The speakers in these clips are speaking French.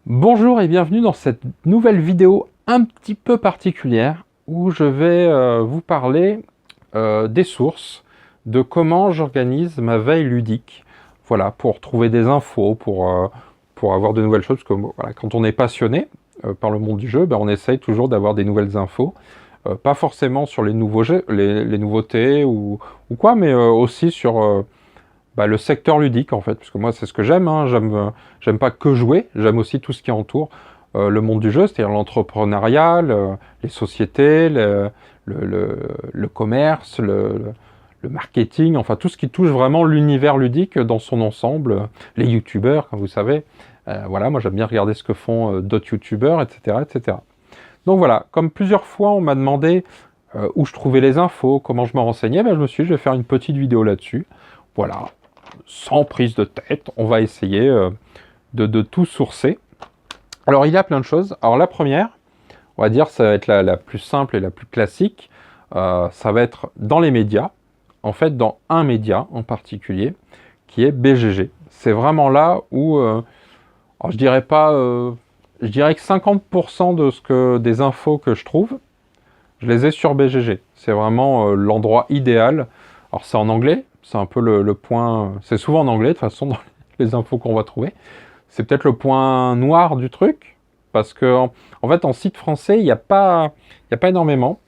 Bonjour et bienvenue dans cette nouvelle vidéo un petit peu particulière où je vais vous parler des sources, de comment j'organise ma veille ludique. Voilà, pour trouver des infos, pour avoir de nouvelles choses. Parce que voilà, quand on est passionné par le monde du jeu, ben, on essaye toujours d'avoir des nouvelles infos. Pas forcément sur les nouveaux jeux, les nouveautés ou quoi, mais aussi sur le secteur ludique en fait, parce que moi c'est ce que j'aime, hein. J'aime pas que jouer, j'aime aussi tout ce qui entoure le monde du jeu, c'est-à-dire l'entrepreneuriat, les sociétés, le commerce, le marketing, enfin tout ce qui touche vraiment l'univers ludique dans son ensemble, les youtubeurs, comme vous savez. Voilà, moi j'aime bien regarder ce que font d'autres youtubeurs, etc., etc. Donc voilà, comme plusieurs fois on m'a demandé où je trouvais les infos, comment je me renseignais, ben, je me suis dit je vais faire une petite vidéo là-dessus. Voilà, sans prise de tête, on va essayer de tout sourcer. Alors il y a plein de choses. Alors la première, on va dire ça va être la plus simple et la plus classique, ça va être dans les médias, en fait dans un média en particulier, qui est BGG. C'est vraiment là où, alors je dirais pas, je dirais que 50% des infos que je trouve, je les ai sur BGG. C'est vraiment l'endroit idéal. Alors c'est en anglais, c'est un peu le point... C'est souvent en anglais de toute façon dans les infos qu'on va trouver. C'est peut-être le point noir du truc, parce que en fait en site français, il y a pas énormément.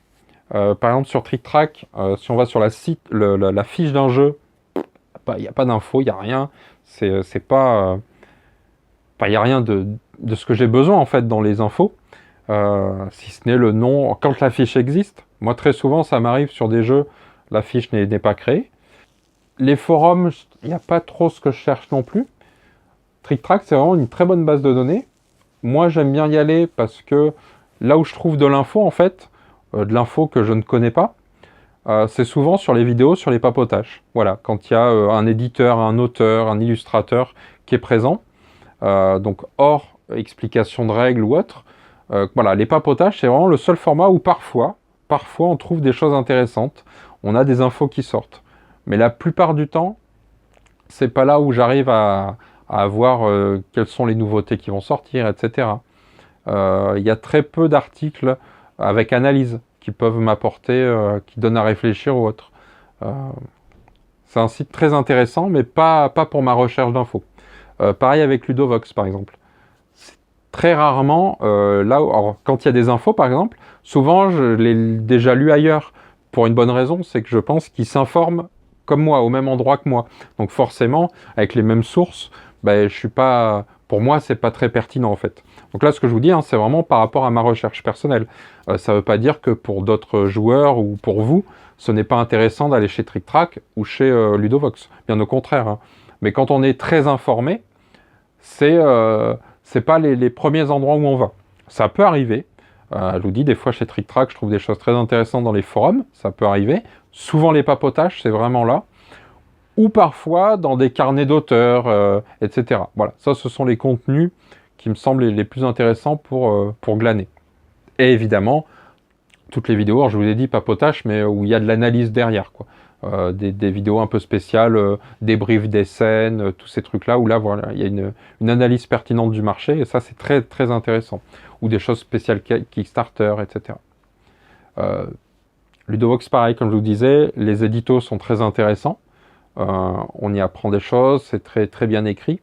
Par exemple sur Trick Track, si on va sur la fiche d'un jeu, il n'y a pas d'infos, il n'y a rien. C'est pas... il n'y a rien de ce que j'ai besoin en fait dans les infos. Si ce n'est le nom, quand la fiche existe. Moi, très souvent, ça m'arrive sur des jeux, la fiche n'est pas créée. Les forums, il n'y a pas trop ce que je cherche non plus. Trick Track, c'est vraiment une très bonne base de données. Moi, j'aime bien y aller parce que là où je trouve de l'info, en fait, de l'info que je ne connais pas, c'est souvent sur les vidéos, sur les papotages. Voilà, quand il y a un éditeur, un auteur, un illustrateur qui est présent, donc hors explication de règles ou autre. Voilà, les papotages, c'est vraiment le seul format où parfois on trouve des choses intéressantes, on a des infos qui sortent. Mais la plupart du temps, c'est pas là où j'arrive à voir quelles sont les nouveautés qui vont sortir, etc. Il y a très peu d'articles avec analyse qui peuvent m'apporter, qui donnent à réfléchir ou autre. Euh, c'est un site très intéressant, mais pas pour ma recherche d'infos. Pareil avec Ludovox, par exemple. Très rarement, quand il y a des infos, par exemple, souvent, je l'ai déjà lu ailleurs. Pour une bonne raison, c'est que je pense qu'ils s'informent comme moi, au même endroit que moi. Donc forcément, avec les mêmes sources, je suis pas... Pour moi, c'est pas très pertinent, en fait. Donc là, ce que je vous dis, hein, c'est vraiment par rapport à ma recherche personnelle. Ça veut pas dire que pour d'autres joueurs ou pour vous, ce n'est pas intéressant d'aller chez Trick Track ou chez Ludovox. Bien au contraire, hein. Mais quand on est très informé, c'est pas les premiers endroits où on va. Ça peut arriver. Je vous dis, des fois chez Trick Track, je trouve des choses très intéressantes dans les forums. Ça peut arriver. Souvent les papotages, c'est vraiment là. Ou parfois dans des carnets d'auteurs, etc. Voilà, ça ce sont les contenus qui me semblent les plus intéressants pour glaner. Et évidemment, toutes les vidéos, alors je vous ai dit papotage, mais où il y a de l'analyse derrière, quoi. Des vidéos un peu spéciales, débrief des scènes, tous ces trucs-là, où là, voilà, il y a une analyse pertinente du marché, et ça, c'est très, très intéressant. Ou des choses spéciales Kickstarter, etc. Ludovox, pareil, comme je vous disais, les éditos sont très intéressants. On y apprend des choses, c'est très, très bien écrit.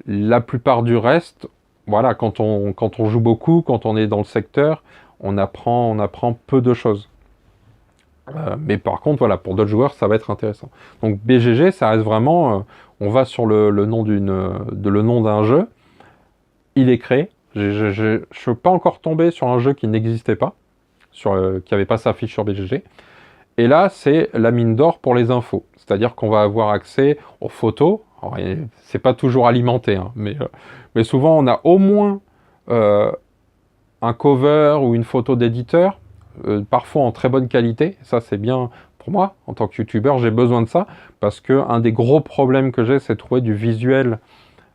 La plupart du reste, voilà, quand on joue beaucoup, quand on est dans le secteur, on apprend peu de choses. Mais par contre, voilà, pour d'autres joueurs, ça va être intéressant. Donc BGG, ça reste vraiment, on va sur le nom d'un jeu, il est créé. Je ne suis pas encore tombé sur un jeu qui n'existait pas, qui n'avait pas sa fiche sur BGG. Et là, c'est la mine d'or pour les infos. C'est-à-dire qu'on va avoir accès aux photos. C'est pas toujours alimenté, hein, mais souvent on a au moins un cover ou une photo d'éditeur, parfois en très bonne qualité. Ça, c'est bien pour moi, en tant que youtubeur, j'ai besoin de ça, parce que un des gros problèmes que j'ai, c'est de trouver du visuel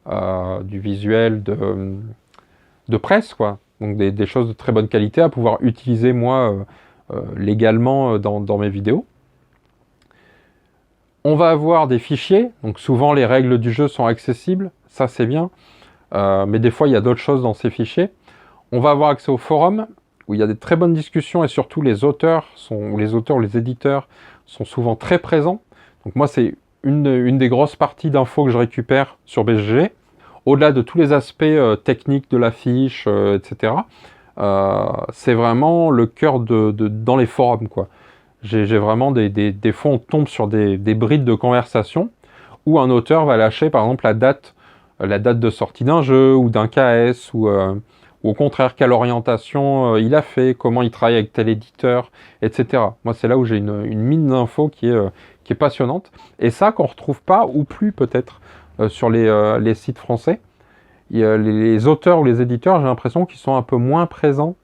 de presse, quoi. Donc des choses de très bonne qualité à pouvoir utiliser, moi, légalement dans mes vidéos. On va avoir des fichiers, donc souvent les règles du jeu sont accessibles, ça c'est bien. mais des fois il y a d'autres choses dans ces fichiers. On va avoir accès au forum, où il y a des très bonnes discussions, et surtout les auteurs, ou les éditeurs sont souvent très présents. Donc moi, c'est une des grosses parties d'infos que je récupère sur BGG, au-delà de tous les aspects techniques de la fiche, etc. C'est vraiment le cœur dans les forums, quoi. J'ai vraiment des fois, on tombe sur des brides de conversation où un auteur va lâcher, par exemple, la date de sortie d'un jeu ou d'un KS, ou au contraire, quelle orientation il a fait, comment il travaille avec tel éditeur, etc. Moi, c'est là où j'ai une mine d'infos qui est passionnante. Et ça, qu'on ne retrouve pas, ou plus peut-être, sur les sites français. Les auteurs ou les éditeurs, j'ai l'impression qu'ils sont un peu moins présents.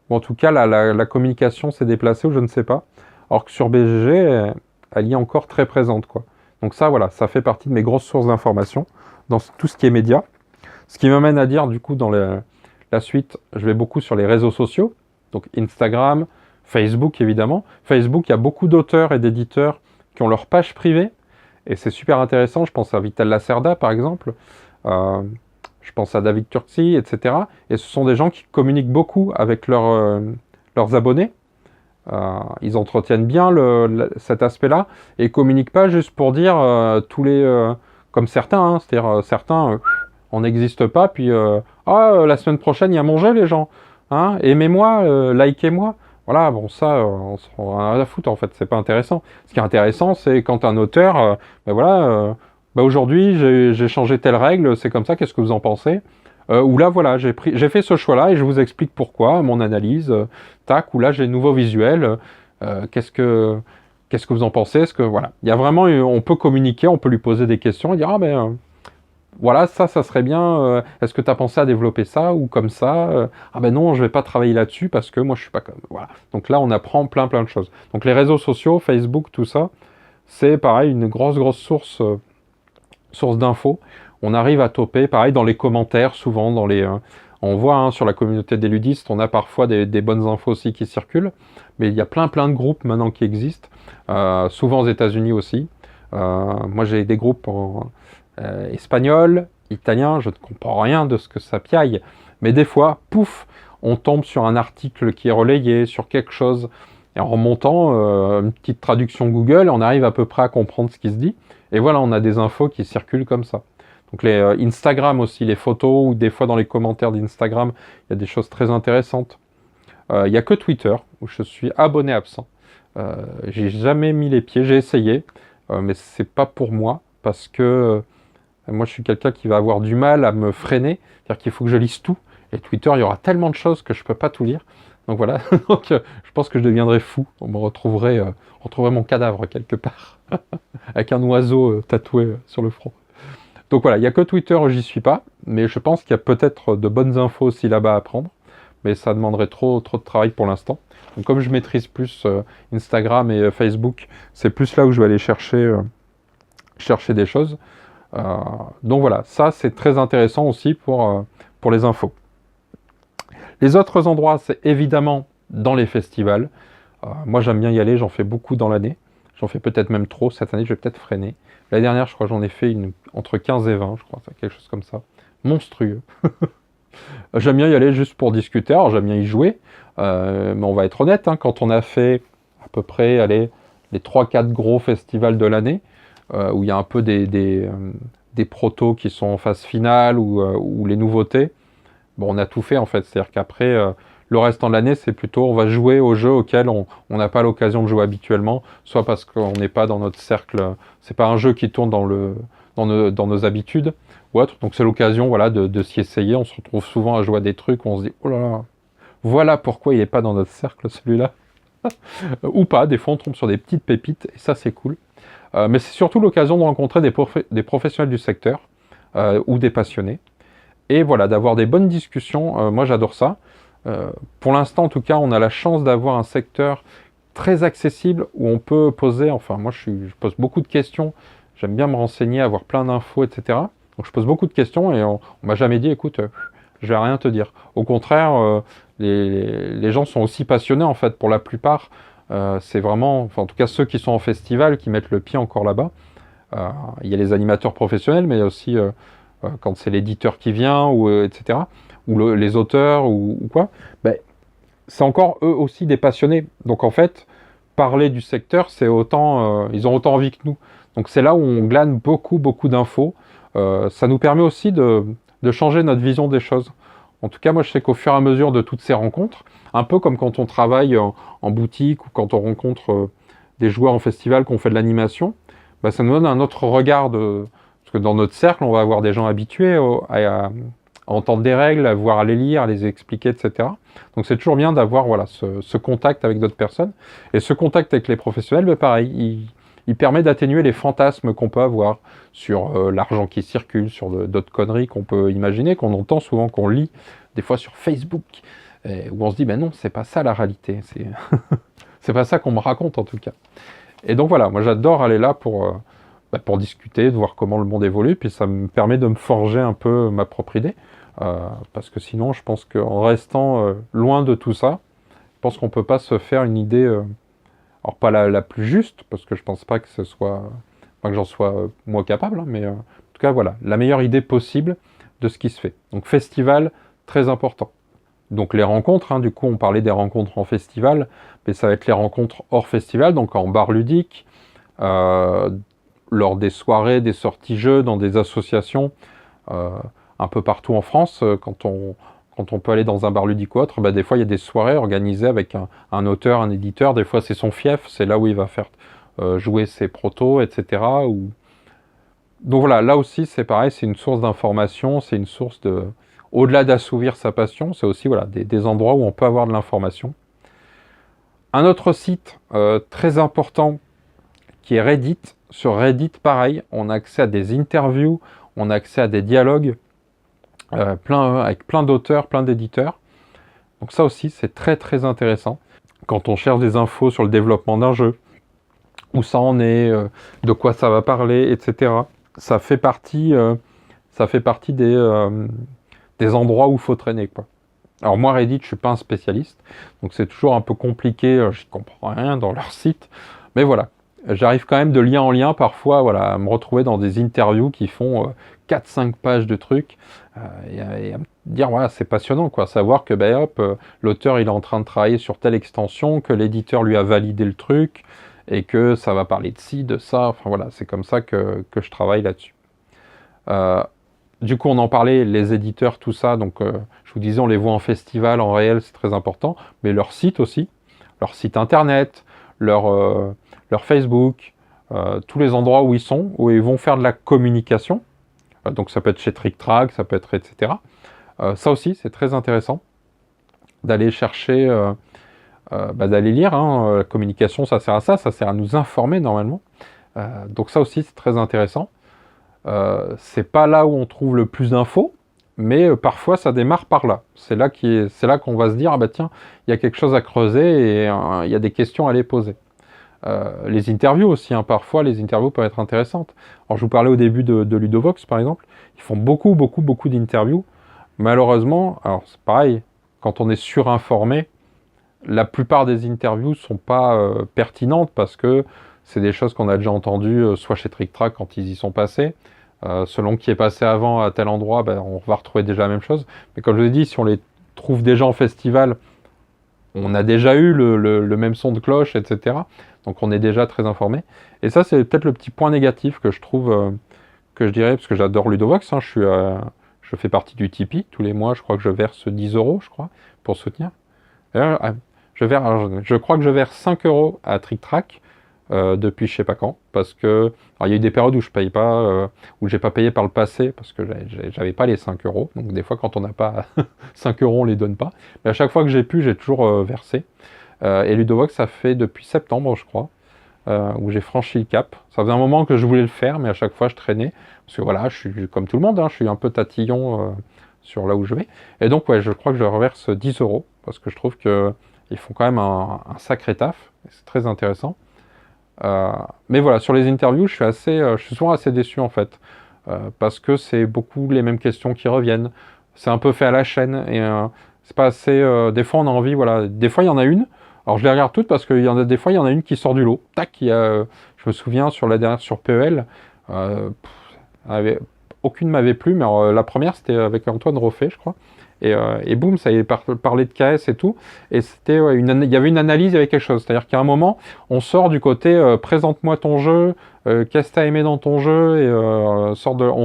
Ou en tout cas, la communication s'est déplacée, ou je ne sais pas. Alors que sur BGG, elle y est encore très présente, quoi. Donc ça, voilà, ça fait partie de mes grosses sources d'informations dans tout ce qui est médias. Ce qui m'amène à dire, du coup, dans la suite, je vais beaucoup sur les réseaux sociaux. Donc Instagram, Facebook, évidemment. Facebook, il y a beaucoup d'auteurs et d'éditeurs qui ont leur page privée. Et c'est super intéressant. Je pense à Vital Lacerda, par exemple. Je pense à David Turczi, etc. Et ce sont des gens qui communiquent beaucoup avec leurs abonnés. Ils entretiennent bien cet aspect-là et communiquent pas juste pour dire comme certains, hein, c'est-à-dire certains on n'existe pas, puis la semaine prochaine il y a mon jeu les gens, hein, aimez-moi, likez-moi. Voilà, bon ça on se rend rien à foutre en fait, c'est pas intéressant. Ce qui est intéressant c'est quand un auteur, aujourd'hui j'ai changé telle règle, c'est comme ça, qu'est-ce que vous en pensez? Ou là, voilà, j'ai fait ce choix-là et je vous explique pourquoi, mon analyse, tac, ou là j'ai de nouveaux visuels, qu'est-ce que vous en pensez? Est-ce que, voilà, il y a vraiment, on peut communiquer, on peut lui poser des questions et dire, voilà, ça serait bien, est-ce que tu as pensé à développer ça ou comme ça? Ah ben non, je vais pas travailler là-dessus parce que moi je suis pas comme, voilà. Donc là, on apprend plein de choses. Donc les réseaux sociaux, Facebook, tout ça, c'est pareil, une grosse source d'infos. On arrive à toper, pareil, dans les commentaires, souvent, on voit hein, sur la communauté des ludistes, on a parfois des bonnes infos aussi qui circulent, mais il y a plein de groupes maintenant qui existent, souvent aux États-Unis aussi. Moi, j'ai des groupes espagnols, italiens, je ne comprends rien de ce que ça piaille, mais des fois, pouf, on tombe sur un article qui est relayé, sur quelque chose, et en remontant une petite traduction Google, on arrive à peu près à comprendre ce qui se dit, et voilà, on a des infos qui circulent comme ça. Donc les Instagram aussi, les photos, ou des fois dans les commentaires d'Instagram, il y a des choses très intéressantes. Il n'y a que Twitter, où je suis abonné absent. J'ai jamais mis les pieds, j'ai essayé, mais c'est pas pour moi, parce que moi je suis quelqu'un qui va avoir du mal à me freiner, c'est-à-dire qu'il faut que je lise tout, et Twitter, il y aura tellement de choses que je peux pas tout lire. Donc voilà, donc, je pense que je deviendrai fou, on retrouverait mon cadavre quelque part, avec un oiseau tatoué sur le front. Donc voilà, il n'y a que Twitter où j'y suis pas, mais je pense qu'il y a peut-être de bonnes infos aussi là-bas à prendre, mais ça demanderait trop de travail pour l'instant. Donc comme je maîtrise plus Instagram et Facebook, c'est plus là où je vais aller chercher des choses. Donc voilà, ça c'est très intéressant aussi pour les infos. Les autres endroits, c'est évidemment dans les festivals. Moi j'aime bien y aller, j'en fais beaucoup dans l'année. J'en fais peut-être même trop. Cette année, je vais peut-être freiner. L'année dernière, je crois que j'en ai fait entre 15 et 20, je crois, quelque chose comme ça. Monstrueux. J'aime bien y aller juste pour discuter. Alors, j'aime bien y jouer. Mais on va être honnête, hein, quand on a fait à peu près, allez, les 3-4 gros festivals de l'année, où il y a un peu des protos qui sont en phase finale, ou les nouveautés, bon, on a tout fait en fait. C'est-à-dire qu'après, le restant de l'année, c'est plutôt, on va jouer aux jeux auxquels on n'a pas l'occasion de jouer habituellement, soit parce qu'on n'est pas dans notre cercle, c'est pas un jeu qui tourne dans nos habitudes, ou autre. Donc c'est l'occasion, voilà, de s'y essayer. On se retrouve souvent à jouer à des trucs où on se dit, oh là là, voilà pourquoi il n'est pas dans notre cercle celui-là. Ou pas, des fois on tombe sur des petites pépites, et ça c'est cool. Mais c'est surtout l'occasion de rencontrer des professionnels du secteur, ou des passionnés. Et voilà, d'avoir des bonnes discussions, moi j'adore ça. Pour l'instant, en tout cas, on a la chance d'avoir un secteur très accessible où on peut poser, enfin moi je pose beaucoup de questions, j'aime bien me renseigner, avoir plein d'infos, etc. Donc je pose beaucoup de questions et on m'a jamais dit, écoute, je vais rien te dire. Au contraire, les gens sont aussi passionnés en fait, pour la plupart. C'est vraiment, enfin en tout cas ceux qui sont en festival, qui mettent le pied encore là-bas. Il y a les animateurs professionnels, mais il y a aussi quand c'est l'éditeur qui vient, ou, etc., ou les auteurs, ou quoi, ben, c'est encore eux aussi des passionnés. Donc en fait, parler du secteur, c'est autant, ils ont autant envie que nous. Donc c'est là où on glane beaucoup, beaucoup d'infos. Ça nous permet aussi de changer notre vision des choses. En tout cas, moi je sais qu'au fur et à mesure de toutes ces rencontres, un peu comme quand on travaille en boutique ou quand on rencontre des joueurs en festival, qu'on fait de l'animation, bah, ça nous donne un autre regard parce que dans notre cercle, on va avoir des gens habitués à entendre des règles, à voir à les lire, à les expliquer, etc. Donc c'est toujours bien d'avoir voilà, ce contact avec d'autres personnes. Et ce contact avec les professionnels, bah, pareil, il permet d'atténuer les fantasmes qu'on peut avoir sur l'argent qui circule, sur d'autres conneries qu'on peut imaginer, qu'on entend souvent, qu'on lit, des fois sur Facebook, où on se dit, ben non, c'est pas ça la réalité. C'est pas ça qu'on me raconte en tout cas. Et donc voilà, moi j'adore aller là pour discuter, de voir comment le monde évolue, puis ça me permet de me forger un peu ma propre idée. Parce que sinon, je pense qu'en restant loin de tout ça, je pense qu'on ne peut pas se faire une idée, alors pas la plus juste, parce que je pense pas que ce soit, pas que j'en sois moi capable, hein, mais en tout cas voilà, la meilleure idée possible de ce qui se fait. Donc festival, très important. Donc les rencontres, hein, du coup on parlait des rencontres en festival, mais ça va être les rencontres hors festival, donc en bar ludique, lors des soirées, des sorties jeux, dans des associations, un peu partout en France, quand on peut aller dans un bar ludique ou autre, bah, des fois il y a des soirées organisées avec un auteur, un éditeur, des fois c'est son fief, c'est là où il va faire jouer ses protos, etc. Donc voilà, là aussi c'est pareil, c'est une source d'information, c'est une source de... Au-delà d'assouvir sa passion, c'est aussi voilà, des endroits où on peut avoir de l'information. Un autre site très important qui est Reddit. Sur Reddit, pareil, on a accès à des interviews, on a accès à des dialogues avec plein d'auteurs, plein d'éditeurs. Donc ça aussi, c'est très très intéressant. Quand on cherche des infos sur le développement d'un jeu, où ça en est, de quoi ça va parler, etc. Ça fait partie des endroits où il faut traîner, quoi. Alors moi, Reddit, je suis pas un spécialiste, donc c'est toujours un peu compliqué, je comprends rien dans leur site, mais voilà. J'arrive quand même de lien en lien parfois voilà, à me retrouver dans des interviews qui font 4-5 pages de trucs et à me dire voilà, c'est passionnant quoi, savoir que ben, hop, l'auteur il est en train de travailler sur telle extension, que l'éditeur lui a validé le truc et que ça va parler de ci, de ça, enfin voilà, c'est comme ça que je travaille là-dessus. Du coup on en parlait, les éditeurs, tout ça, donc je vous disais on les voit en festival, en réel, c'est très important, mais leur site aussi, leur site internet, leur Facebook, tous les endroits où ils sont, où ils vont faire de la communication. Donc ça peut être chez Trick Track, ça peut être etc. Ça aussi, c'est très intéressant d'aller chercher, d'aller lire. Hein, la communication, ça sert à ça sert à nous informer normalement. Donc ça aussi, c'est très intéressant. C'est pas là où on trouve le plus d'infos, mais parfois ça démarre par là. C'est là qu'on va se dire, ah bah tiens, il y a quelque chose à creuser et il y a des questions à les poser. Les interviews aussi, hein, parfois les interviews peuvent être intéressantes. Alors je vous parlais au début de Ludovox par exemple, ils font beaucoup d'interviews. Malheureusement, alors c'est pareil, quand on est surinformé, la plupart des interviews sont pas pertinentes parce que c'est des choses qu'on a déjà entendues, soit chez Trick Track quand ils y sont passés, selon qui est passé avant à tel endroit, ben, on va retrouver déjà la même chose. Mais comme je vous ai dit, si on les trouve déjà en festival, on a déjà eu le même son de cloche, etc. Donc on est déjà très informé. Et ça, c'est peut-être le petit point négatif que je trouve, que je dirais, parce que j'adore Ludovox, hein, je fais partie du Tipeee. Tous les mois, je crois que je verse 10 euros, je crois, pour soutenir. Je crois que je verse 5 euros à Trick Track depuis je sais pas quand, parce que alors, il y a eu des périodes où je paye pas, où j'ai pas payé par le passé, parce que j'avais pas les 5 euros. Donc des fois, quand on n'a pas 5 euros, on les donne pas. Mais à chaque fois que j'ai pu, j'ai toujours versé. Et Ludovox, ça fait depuis septembre, je crois, où j'ai franchi le cap. Ça faisait un moment que je voulais le faire, mais à chaque fois, je traînais. Parce que voilà, je suis comme tout le monde, hein, je suis un peu tatillon sur là où je vais. Et donc, ouais, je crois que je reverse 10 euros, parce que je trouve qu'ils font quand même un sacré taf. C'est très intéressant. Mais voilà, sur les interviews, je suis souvent assez déçu, en fait. Parce que c'est beaucoup les mêmes questions qui reviennent. C'est un peu fait à la chaîne, et c'est pas assez... des fois, on a envie, voilà. Des fois, il y en a une. Alors je les regarde toutes parce que des fois il y en a une qui sort du lot. Tac, je me souviens sur la dernière sur PEL, aucune m'avait plu, mais la première c'était avec Antoine Roffet, je crois. Et boum, ça avait parlé de KS et tout. Et c'était il y avait une analyse, il y avait quelque chose. C'est-à-dire qu'à un moment, on sort du côté présente-moi ton jeu, qu'est-ce que t'as aimé dans ton jeu, et on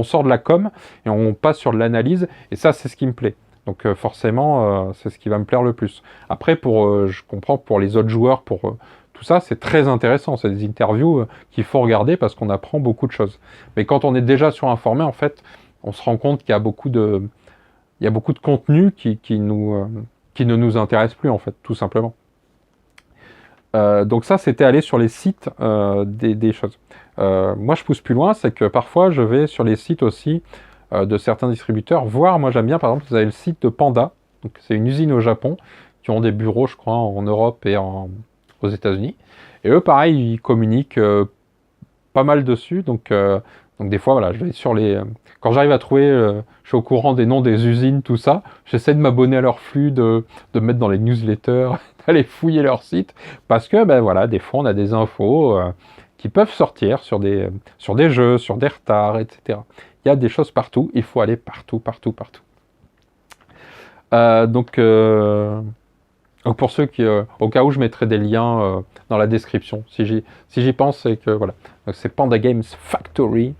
sort de la com et on passe sur de l'analyse. Et ça, c'est ce qui me plaît. Donc forcément, c'est ce qui va me plaire le plus. Après, je comprends pour les autres joueurs, pour tout ça, c'est très intéressant. C'est des interviews qu'il faut regarder parce qu'on apprend beaucoup de choses. Mais quand on est déjà sur un format, en fait, on se rend compte qu'il y a beaucoup de contenu qui ne nous intéresse plus, en fait, tout simplement. Donc ça, c'était aller sur les sites des choses. Moi, je pousse plus loin, c'est que parfois, je vais sur les sites aussi de certains distributeurs, voir, moi j'aime bien, par exemple, vous avez le site de Panda, donc c'est une usine au Japon, qui ont des bureaux, je crois, en Europe et aux États-Unis. Et eux, pareil, ils communiquent pas mal dessus, donc des fois, voilà, je vais sur les... quand j'arrive à trouver, je suis au courant des noms des usines, tout ça, j'essaie de m'abonner à leur flux, de me mettre dans les newsletters, d'aller fouiller leur site, parce que, ben voilà, des fois, on a des infos qui peuvent sortir sur des jeux, sur des retards, etc. Il y a des choses partout, il faut aller partout, partout, partout. Donc pour ceux qui, au cas où, je mettrai des liens dans la description. Si j'y pense, c'est que voilà. C'est Panda Games Factory.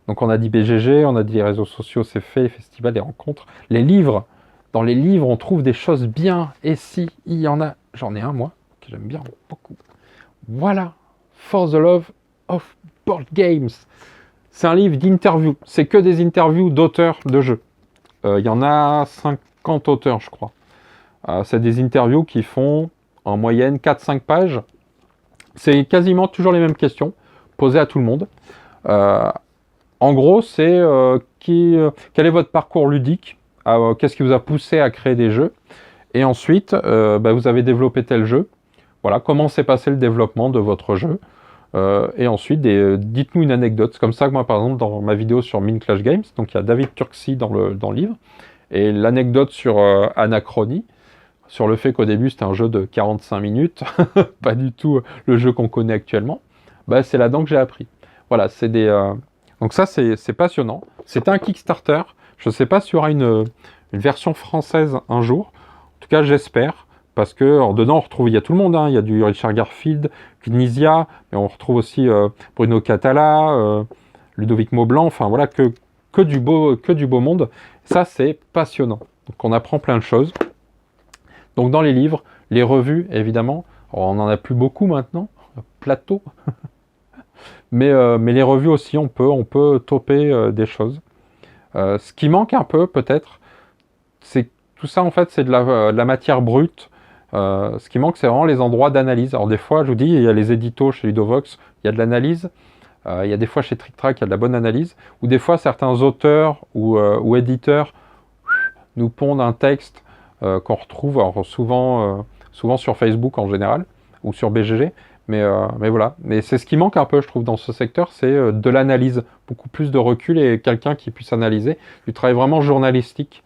Donc on a dit BGG, on a dit les réseaux sociaux, c'est fait, les festivals, les rencontres, les livres. Dans les livres, on trouve des choses bien. Et si il y en a, j'en ai un moi que j'aime bien beaucoup. Voilà, For the Love of Board Games. C'est un livre d'interviews. C'est que des interviews d'auteurs de jeux. Il y en a 50 auteurs, je crois. C'est des interviews qui font en moyenne 4-5 pages. C'est quasiment toujours les mêmes questions posées à tout le monde. En gros, c'est quel est votre parcours ludique, qu'est-ce qui vous a poussé à créer des jeux, et ensuite, vous avez développé tel jeu. Voilà, comment s'est passé le développement de votre jeu. Et ensuite, dites-nous une anecdote. C'est comme ça que moi, par exemple, dans ma vidéo sur Min Clash Games, donc il y a David Turksy dans le livre, et l'anecdote sur Anachronie, sur le fait qu'au début c'était un jeu de 45 minutes, pas du tout le jeu qu'on connaît actuellement, c'est là-dedans que j'ai appris. Voilà, c'est donc ça c'est passionnant. C'est un Kickstarter, je ne sais pas s'il y aura une version française un jour, en tout cas j'espère, parce que dedans il y a tout le monde, hein. Il y a du Richard Garfield, Knizia, mais on retrouve aussi Bruno Catala, Ludovic Maublanc, enfin voilà, que du beau monde. Ça c'est passionnant, donc on apprend plein de choses. Donc dans les livres, les revues, évidemment, on n'en a plus beaucoup maintenant, plateau, mais les revues aussi, on peut toper des choses. Ce qui manque un peu, peut-être, c'est tout ça, en fait, c'est de la matière brute. Ce qui manque, c'est vraiment les endroits d'analyse. Alors des fois, je vous dis, il y a les éditos chez Ludovox, il y a de l'analyse. Il y a des fois chez Trick Track, il y a de la bonne analyse. Ou des fois, certains auteurs ou éditeurs nous pondent un texte qu'on retrouve alors souvent sur Facebook en général, ou sur BGG, mais voilà. Mais c'est ce qui manque un peu, je trouve, dans ce secteur, c'est de l'analyse, beaucoup plus de recul et quelqu'un qui puisse analyser, du travail vraiment journalistique.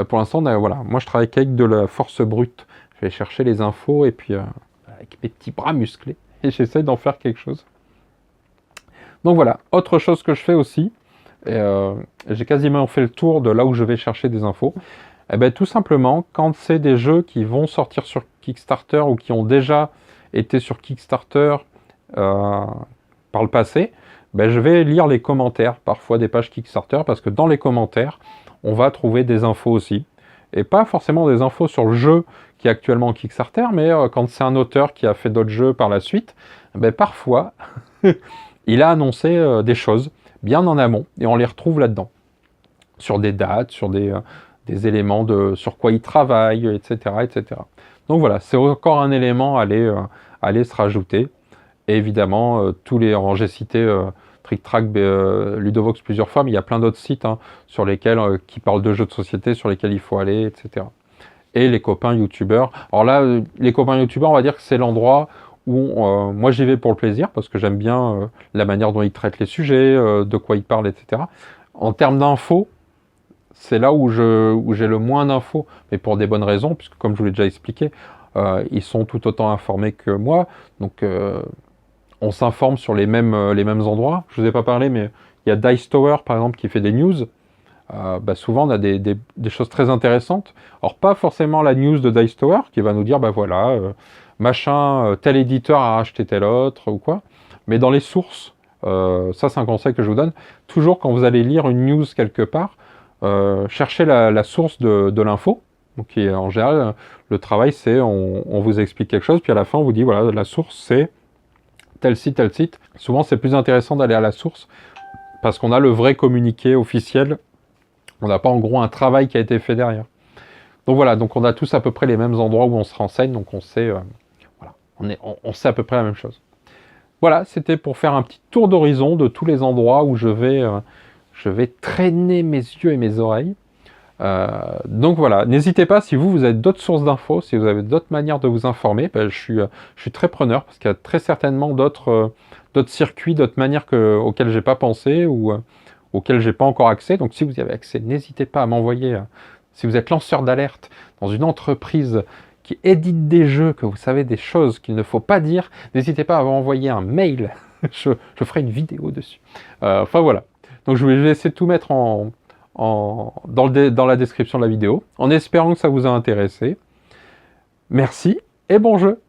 Pour l'instant, voilà, moi je travaille qu'avec de la force brute. Je vais chercher les infos et puis avec mes petits bras musclés, et j'essaie d'en faire quelque chose. Donc voilà, autre chose que je fais aussi, j'ai quasiment fait le tour de là où je vais chercher des infos. Tout simplement, quand c'est des jeux qui vont sortir sur Kickstarter ou qui ont déjà été sur Kickstarter par le passé, je vais lire les commentaires, parfois des pages Kickstarter, parce que dans les commentaires, on va trouver des infos aussi. Et pas forcément des infos sur le jeu qui est actuellement en Kickstarter, mais quand c'est un auteur qui a fait d'autres jeux par la suite, parfois, il a annoncé des choses bien en amont, et on les retrouve là-dedans. Sur des dates, sur des éléments sur quoi il travaille, etc., etc. Donc voilà, c'est encore un élément à aller se rajouter. Et évidemment, j'ai cité Trick Track, Ludovox plusieurs fois, mais il y a plein d'autres sites sur lesquels qui parlent de jeux de société, sur lesquels il faut aller, etc. Et les copains youtubeurs. Alors là, les copains youtubeurs, on va dire que c'est l'endroit où moi j'y vais pour le plaisir, parce que j'aime bien la manière dont ils traitent les sujets, de quoi ils parlent, etc. En termes d'infos, c'est là où j'ai le moins d'infos, mais pour des bonnes raisons, puisque comme je vous l'ai déjà expliqué, ils sont tout autant informés que moi, donc on s'informe sur les mêmes endroits. Je vous ai pas parlé, mais Il y a Dice Tower, par exemple, qui fait des news. Souvent, on a des choses très intéressantes. Alors, pas forcément la news de Dice Tower, qui va nous dire, voilà, machin, tel éditeur a racheté tel autre, ou quoi. Mais dans les sources, ça, c'est un conseil que je vous donne. Toujours, quand vous allez lire une news quelque part, cherchez la source de l'info. Donc, en général, le travail, c'est on vous explique quelque chose, puis à la fin, on vous dit, voilà, la source, c'est tel site, tel site. Souvent, c'est plus intéressant d'aller à la source, parce qu'on a le vrai communiqué officiel. On n'a pas, en gros, un travail qui a été fait derrière. Donc voilà, donc on a tous à peu près les mêmes endroits où on se renseigne, donc on sait, voilà, on sait à peu près la même chose. Voilà, c'était pour faire un petit tour d'horizon de tous les endroits où je vais traîner mes yeux et mes oreilles. Donc voilà, n'hésitez pas, si vous avez d'autres sources d'infos, si vous avez d'autres manières de vous informer, je suis très preneur, parce qu'il y a très certainement d'autres circuits, d'autres manières auxquelles j'ai pas pensé, ou auxquelles j'ai pas encore accès. Donc si vous y avez accès, n'hésitez pas à m'envoyer, si vous êtes lanceur d'alerte dans une entreprise qui édite des jeux, que vous savez des choses qu'il ne faut pas dire, n'hésitez pas à m'envoyer un mail, je ferai une vidéo dessus. Enfin voilà, donc je vais essayer de tout mettre dans la description de la vidéo, en espérant que ça vous a intéressé. Merci et bon jeu!